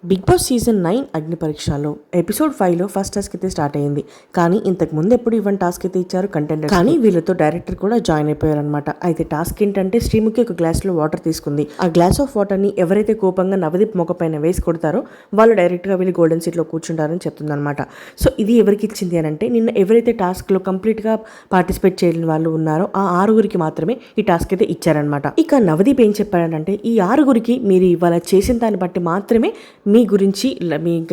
Big boss season 9 అగ్ని పరీక్షలో episode 5లో first task అయితే స్టార్ట్ అయ్యింది. కానీ ఇంతకు ముందు ఎప్పుడు ఇవ్వని టాస్క్ అయితే ఇచ్చారు కంటెండర్. కానీ వీళ్ళతో డైరెక్టర్ కూడా జాయిన్ అయిపోయారు అనమాట. అయితే టాస్క్ ఏంటంటే శ్రీముఖి ఒక గ్లాస్ లో వాటర్ తీసుకుంది. ఆ గ్లాస్ ఆఫ్ వాటర్ ని ఎవరైతే కోపంగా నవదీప్ మొక్క పైన వేసి కొడతారో వాళ్ళు డైరెక్ట్ గా వెళ్ళి గోల్డెన్ సీట్ లో కూర్చుంటారని చెప్తుంది అనమాట. సో ఇది ఎవరికి ఇచ్చింది అని అంటే నిన్న ఎవరైతే టాస్క్ లో కంప్లీట్ గా పార్టిసిపేట్ చేయని వాళ్ళు ఉన్నారో ఆ 6గురికి మాత్రమే ఈ టాస్క్ అయితే ఇచ్చారనమాట. ఇక నవదీప్ ఏం చెప్పాడంటే ఈ 6గురికి మీరు ఇవాళ చేసిన దాన్ని బట్టి మాత్రమే మీ గురించి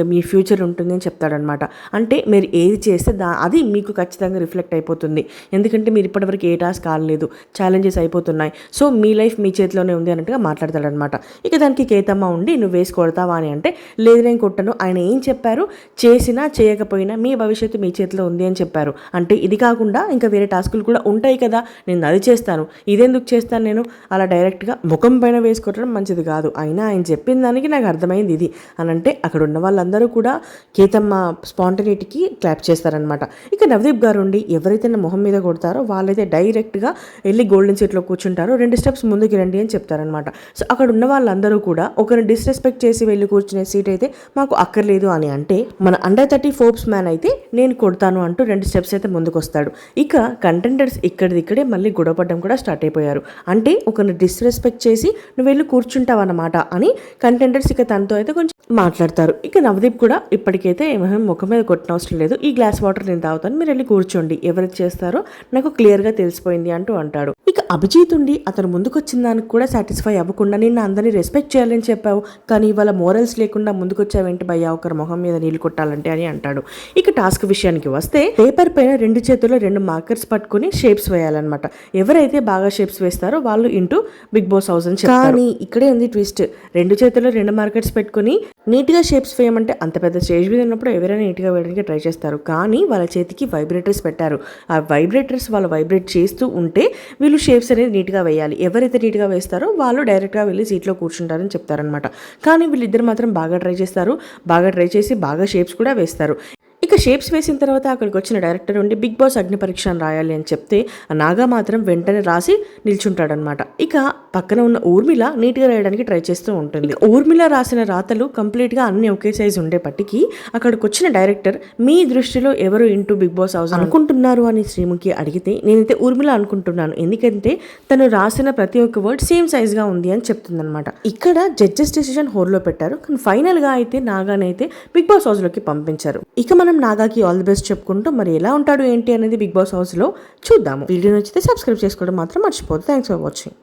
మీ ఫ్యూచర్ ఉంటుంది అని చెప్తాడనమాట. అంటే మీరు ఏది చేస్తే అది మీకు ఖచ్చితంగా రిఫ్లెక్ట్ అయిపోతుంది. ఎందుకంటే మీరు ఇప్పటివరకు ఏ టాస్క్ కాలేదు, ఛాలెంజెస్ అయిపోతున్నాయి, సో మీ లైఫ్ మీ చేతిలోనే ఉంది అన్నట్టుగా మాట్లాడతాడనమాట. ఇక దానికి కేతమ్మ ఉండి నువ్వు వేసి కొడతావా అని అంటే లేదు నేను కొట్టను, ఆయన ఏం చెప్పారు, చేసినా చేయకపోయినా మీ భవిష్యత్తు మీ చేతిలో ఉంది అని చెప్పారు. అంటే ఇది కాకుండా ఇంకా వేరే టాస్కులు కూడా ఉంటాయి కదా, నేను అది చేస్తాను, ఇదెందుకు చేస్తాను నేను, అలా డైరెక్ట్గా ముఖం పైన వేసి కొట్టడం మంచిది కాదు. అయినా ఆయన చెప్పిన దానికి నాకు అర్థమైంది ఇది అని అంటే అక్కడ ఉన్న వాళ్ళందరూ కూడా కేతమ్మ స్పాంటనిటీకి క్లాప్ చేస్తారనమాట. ఇక నవదీప్ గారు ఉండి ఎవరైతే నా మొహం మీద కొడతారో వాళ్ళైతే డైరెక్ట్గా వెళ్ళి గోల్డెన్ సీట్లో కూర్చుంటారో 2 స్టెప్స్ ముందుకు రండి అని చెప్తారనమాట. సో అక్కడ ఉన్న వాళ్ళందరూ కూడా ఒకరిని డిస్రెస్పెక్ట్ చేసి వెళ్ళి కూర్చునే సీట్ అయితే మాకు అక్కర్లేదు అని అంటే మన అండర్ 30 ఫోర్బ్స్ మ్యాన్ అయితే నేను కొడతాను అంటూ 2 స్టెప్స్ అయితే ముందుకు వస్తాడు. ఇక కంటెండర్స్ ఇక్కడిక్కడే మళ్ళీ గొడవపడడం కూడా స్టార్ట్ అయిపోయారు. అంటే ఒకరిని డిస్రెస్పెక్ట్ చేసి నువ్వు వెళ్ళి కూర్చుంటావు అన్నమాట అని కంటెండర్స్ ఇక తనతో అయితే కొంచెం మాట్లాడతారు. ఇక నవదీప్ కూడా ఇప్పటికైతే ముఖం మీద కొట్టిన అవసరం లేదు, ఈ గ్లాస్ వాటర్ నేను తాగుతాను, మీరు వెళ్ళి కూర్చోండి, ఎవరికి చేస్తారో నాకు క్లియర్గా తెలిసిపోయింది అంటూ అంటాడు. ఇక అభిజిత్ ఉండి అతను ముందుకొచ్చిన దానికి కూడా సాటిస్ఫై అవ్వకుండా నిన్న అందరినీ రెస్పెక్ట్ చేయాలని చెప్పావు, కానీ ఇవాళ మోరల్స్ లేకుండా ముందుకొచ్చావేంటి భయ్యా ఒకరి మొహం మీద నీళ్లు కొట్టాలంటే అని అంటాడు. ఇక టాస్క్ విషయానికి వస్తే పేపర్ పైన 2 చేతుల్లో 2 మార్కర్స్ పట్టుకుని షేప్స్ వేయాలన్నమాట. ఎవరైతే బాగా షేప్స్ వేస్తారో వాళ్ళు ఇంటూ బిగ్ బాస్ హౌస్ అని చెప్తారు. కానీ ఇక్కడే ఉంది ట్విస్ట్, 2 చేతుల్లో 2 మార్కర్స్ పెట్టుకుని నీట్గా షేప్స్ వేయమంటే అంత పెద్ద స్టేజ్ మీద ఉన్నప్పుడు ఎవరైనా నీట్గా వేయడానికి ట్రై చేస్తారు. కానీ వాళ్ళ చేతికి వైబ్రేటర్స్ పెట్టారు. ఆ వైబ్రేటర్స్ వాళ్ళు వైబ్రేట్ చేస్తూ ఉంటే వీళ్ళు షేప్స్ అనేది నీట్గా వేయాలి. ఎవరైతే నీట్గా వేస్తారో వాళ్ళు డైరెక్ట్గా వెళ్ళి సీట్లో కూర్చుంటారని చెప్తారనమాట. కానీ వీళ్ళిద్దరు మాత్రం బాగా ట్రై చేస్తారు, బాగా ట్రై చేసి బాగా షేప్స్ కూడా వేస్తారు. ఇక షేప్స్ వేసిన తర్వాత అక్కడికి వచ్చిన డైరెక్టర్ ఉండి బిగ్ బాస్ అగ్ని పరీక్ష అని రాయాలి అని చెప్తే నాగా మాత్రం వెంటనే రాసి నిల్చుంటాడనమాట. ఇక పక్కన ఉన్న ఊర్మిళ నీట్గా రాయడానికి ట్రై చేస్తూ ఉంటుంది. ఊర్మిళ రాసిన రాతలు కంప్లీట్గా అన్ని ఒకే సైజ్ ఉండేపటికి అక్కడికి వచ్చిన డైరెక్టర్ మీ దృష్టిలో ఎవరు ఇంటూ బిగ్ బాస్ హౌస్ అనుకుంటున్నారు అని శ్రీముఖి అడిగితే నేనైతే ఊర్మిళ అనుకుంటున్నాను, ఎందుకంటే తను రాసిన ప్రతి ఒక్క వర్డ్ సేమ్ సైజ్గా ఉంది అని చెప్తుందనమాట. ఇక్కడ జడ్జెస్ డెసిషన్ హోల్డ్లో పెట్టారు, కానీ ఫైనల్గా అయితే నాగానైతే బిగ్ బాస్ హౌస్లోకి పంపించారు. ఇక మనం నాగాకి ఆల్ ది బెస్ట్ చెప్పుకుంటూ మరి ఎలా ఉంటాడు ఏంటి అనేది బిగ్ బాస్ హౌస్లో చూద్దాము. వీడియో నచ్చితే సబ్స్క్రైబ్ చేసుకోవడం మాత్రం మర్చిపోదు. Thanks for watching.